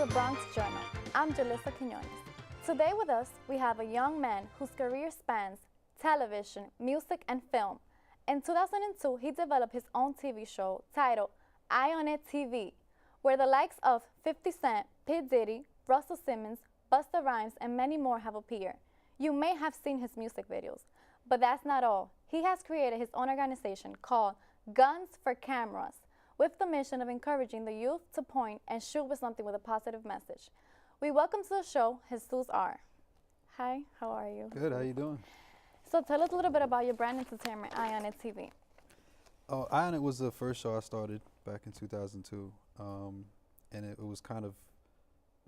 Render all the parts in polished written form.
the Bronx Journal. I'm Jalissa Quinones. Today with us, we have a young man whose career spans television, music, and film. In 2002, he developed his own TV show titled Eye on It TV, where the likes of 50 Cent, P. Diddy, Simmons, Busta Rhymes, and many more have appeared. You may have seen his music videos, but that's not all. He has created his own organization called Guns for Cameras, with the mission of encouraging the youth to point and shoot with something with a positive message. We welcome to the show Hezues R. Hi, how are you? Good, how you doing? So tell us a little bit about your brand entertainment, Eye on It TV. Oh, Eye on It was the first show I started back in 2002, and it was kind of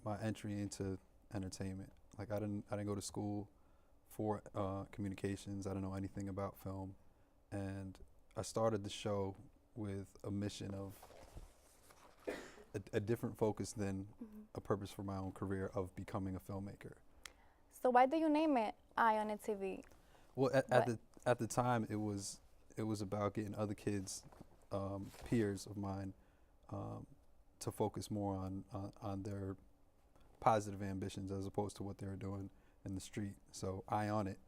my entry into entertainment. Like I didn't go to school for communications. I didn't know anything about film, and I started the show with a mission of a different focus than a purpose for my own career of becoming a filmmaker. So why do you name it Eye on It TV? Well, at the time, it was about getting other kids, peers of mine, to focus more on their positive ambitions as opposed to what they were doing in the street. So Eye on It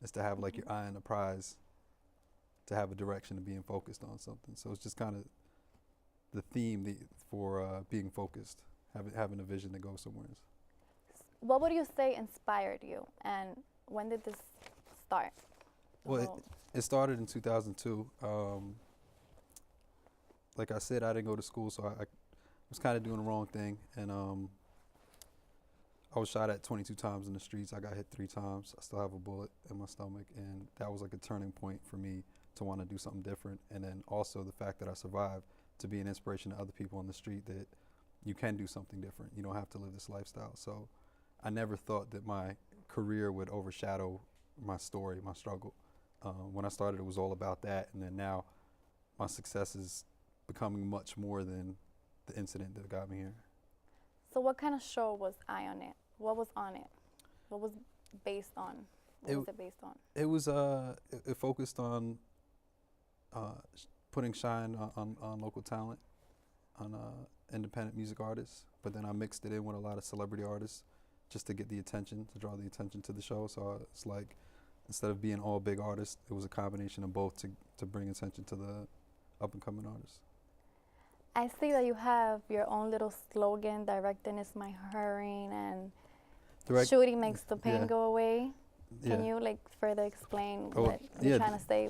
is to have like your eye on the prize, to have a direction of being focused on something. So it's just kind of the theme for being focused, having a vision to go somewhere. What would you say inspired you, and when did this start? Well, it started in 2002. Like I said, I didn't go to school, so I was kind of doing the wrong thing, and I was shot at 22 times in the streets. I got hit 3 times. I still have a bullet in my stomach, and that was like a turning point for me to want to do something different. And then also the fact that I survived, to be an inspiration to other people on the street that you can do something different. You don't have to live this lifestyle. So I never thought that my career would overshadow my story, my struggle. When I started, it was all about that, and then now my success is becoming much more than the incident that got me here. So what kind of show was Eye on It? What was on it? What was based on? What was it based on? It was it focused on putting shine on local talent, on independent music artists, but then I mixed it in with a lot of celebrity artists just to get the attention, to draw the attention to the show. So it's like, instead of being all big artists, it was a combination of both to bring attention to the up-and-coming artists. I see that you have your own little slogan, directing is my heroin, and shooting makes the pain go away. Can you like further explain what you're trying to say?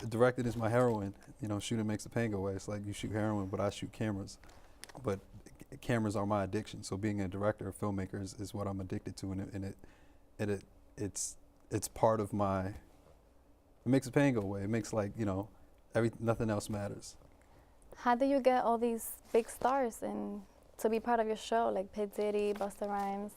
Directing is my heroin. You know, shooting makes the pain go away. It's like you shoot heroin, but I shoot cameras. But cameras are my addiction. So being a director, a filmmaker is what I'm addicted to, and it's part of my. It makes the pain go away. It makes, like, you know, nothing else matters. How do you get all these big stars to be part of your show, like P. Diddy, Busta Rhymes?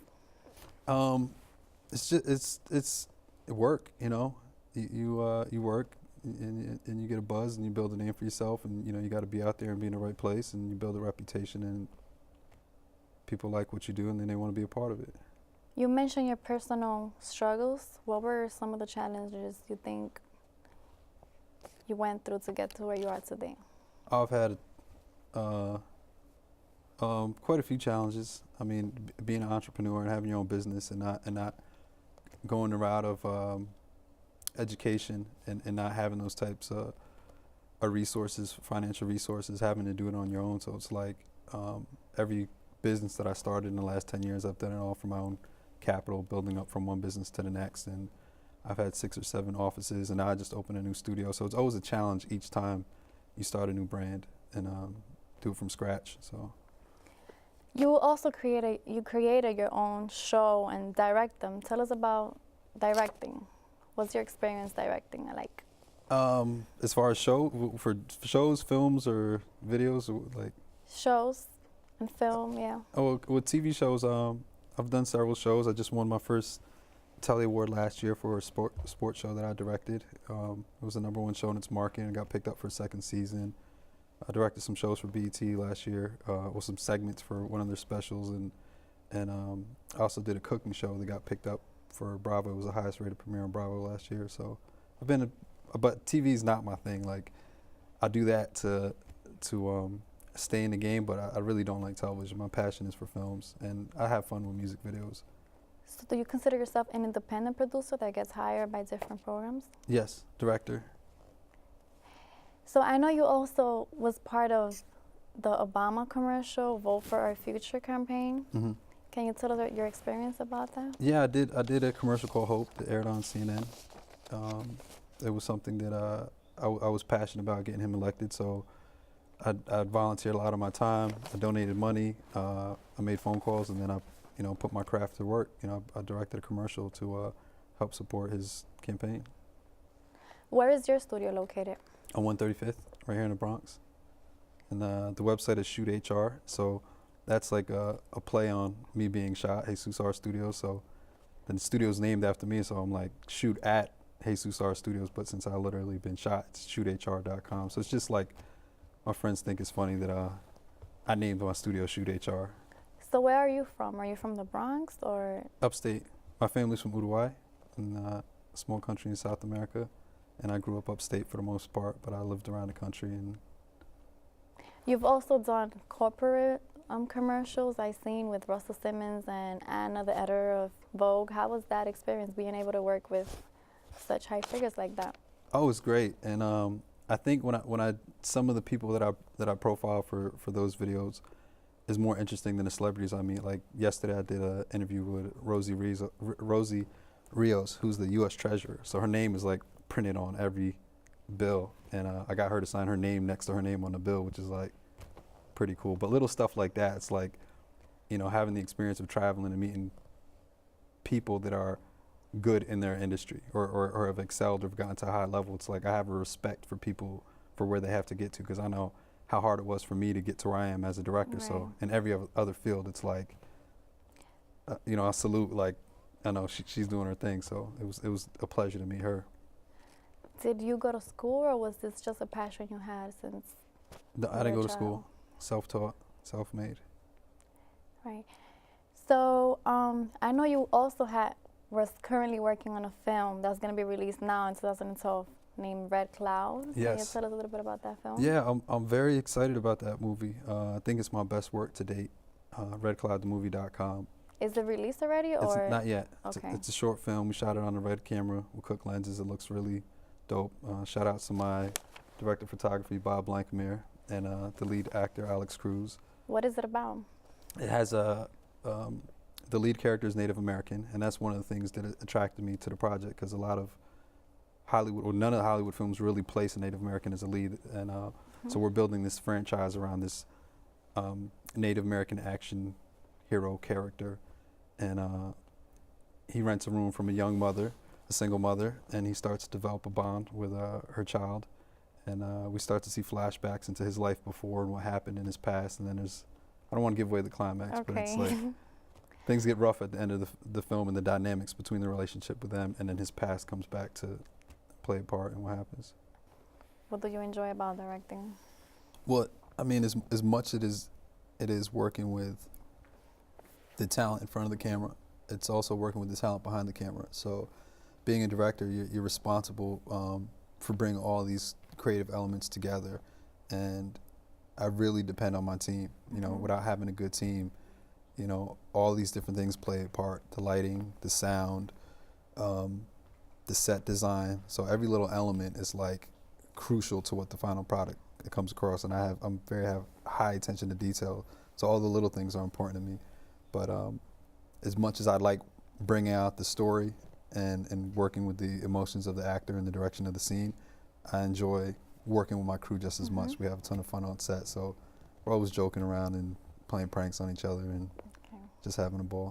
It's just it's work, you know. You work and you get a buzz and you build a name for yourself, and you know you got to be out there and be in the right place, and you build a reputation, and people like what you do, and then they want to be a part of it. You mentioned your personal struggles. What were some of the challenges you think you went through to get to where you are today? I've had quite a few challenges. I mean, being an entrepreneur and having your own business and not going the route of education and not having those types of resources, financial resources, having to do it on your own. So it's like every business that I started in the last 10 years, I've done it all from my own capital, building up from one business to the next. And I've had 6 or 7 offices, and now I just opened a new studio. So it's always a challenge each time you start a new brand and do it from scratch. So you also created your own show and direct them. Tell us about directing. What's your experience directing like? As far as for shows, films, or videos, or like shows and film, yeah. Oh, with TV shows, I've done several shows. I just won my first Telly Award last year for a sports show that I directed. It was the #1 show in its market and got picked up for a 2nd season. I directed some shows for BET last year, with some segments for one of their specials, and I also did a cooking show that got picked up for Bravo. It was the highest rated premiere on Bravo last year. So I've been, but TV's not my thing. Like, I do that to stay in the game, but I really don't like television. My passion is for films, and I have fun with music videos. So do you consider yourself an independent producer that gets hired by different programs? Yes, director. So I know you also was part of the Obama commercial, Vote for Our Future campaign. Hmm. Can you tell us your experience about that? Yeah, I did a commercial called Hope that aired on CNN. It was something that I was passionate about getting him elected, so I volunteered a lot of my time. I donated money. I made phone calls, and then I, put my craft to work. I directed a commercial to help support his campaign. Where is your studio located? On 135th, right here in the Bronx. And the website is Shoot HR, so that's like a play on me being shot, Hezues R Studios. So then the studio's named after me, so I'm like, shoot at Hezues R Studios, but since I literally been shot, it's shoothr.com. So it's just like, my friends think it's funny that I named my studio Shoot HR. So where are you from? Are you from the Bronx or? Upstate. My family's from Uruguay, in a small country in South America. And I grew up upstate for the most part, but I lived around the country. And you've also done corporate commercials I've seen with Russell Simmons and Anna, the editor of Vogue. How was that experience, being able to work with such high figures like that? Oh, it's great. And I think when I some of the people that I profile for those videos is more interesting than the celebrities I meet. Like yesterday, I did an interview with Rosie Rios, who's the U.S. Treasurer. So her name is like printed on every bill, and I got her to sign her name next to her name on the bill, which is like pretty cool. But little stuff like that, it's like, having the experience of traveling and meeting people that are good in their industry or have excelled or have gotten to a high level. It's like I have a respect for people for where they have to get to, because I know how hard it was for me to get to where I am as a director. Right. So in every other field, it's like, I salute, like, I know she's doing her thing. So it was a pleasure to meet her. Did you go to school, or was this just a passion you had since? No, I didn't go to school. Self-taught, self-made. Right. So I know you also was currently working on a film that's going to be released now in 2012 named Red Cloud. Yes. Can you tell us a little bit about that film? Yeah, I'm very excited about that movie. I think it's my best work to date. RedCloudTheMovie.com. Is it released already, or? It's not yet. Okay. It's a short film. We shot it on a red camera with Cook lenses. It looks really dope. Shout out to my director of photography, Bob Blankmere, and the lead actor, Alex Cruz. What is it about? It has the lead character is Native American, and that's one of the things that attracted me to the project, because a lot of Hollywood, or none of the Hollywood films really place a Native American as a lead, and so we're building this franchise around this Native American action hero character, and he rents a room from a young mother, a single mother, and he starts to develop a bond with her child, and we start to see flashbacks into his life before and what happened in his past, and then I don't want to give away the climax, but it's like things get rough at the end of the film, and the dynamics between the relationship with them, and then his past comes back to play a part in what happens. What do you enjoy about directing? Well, I mean, as much it is working with the talent in front of the camera, it's also working with the talent behind the camera. So being a director, you're responsible for bringing all these creative elements together, and I really depend on my team. Without having a good team, all these different things play a part: the lighting, the sound, the set design. So every little element is like crucial to what the final product comes across, and I'm have high attention to detail. So all the little things are important to me. But as much as I like bringing out the story and working with the emotions of the actor and the direction of the scene, I enjoy working with my crew just as much. We have a ton of fun on set, so we're always joking around and playing pranks on each other and just having a ball.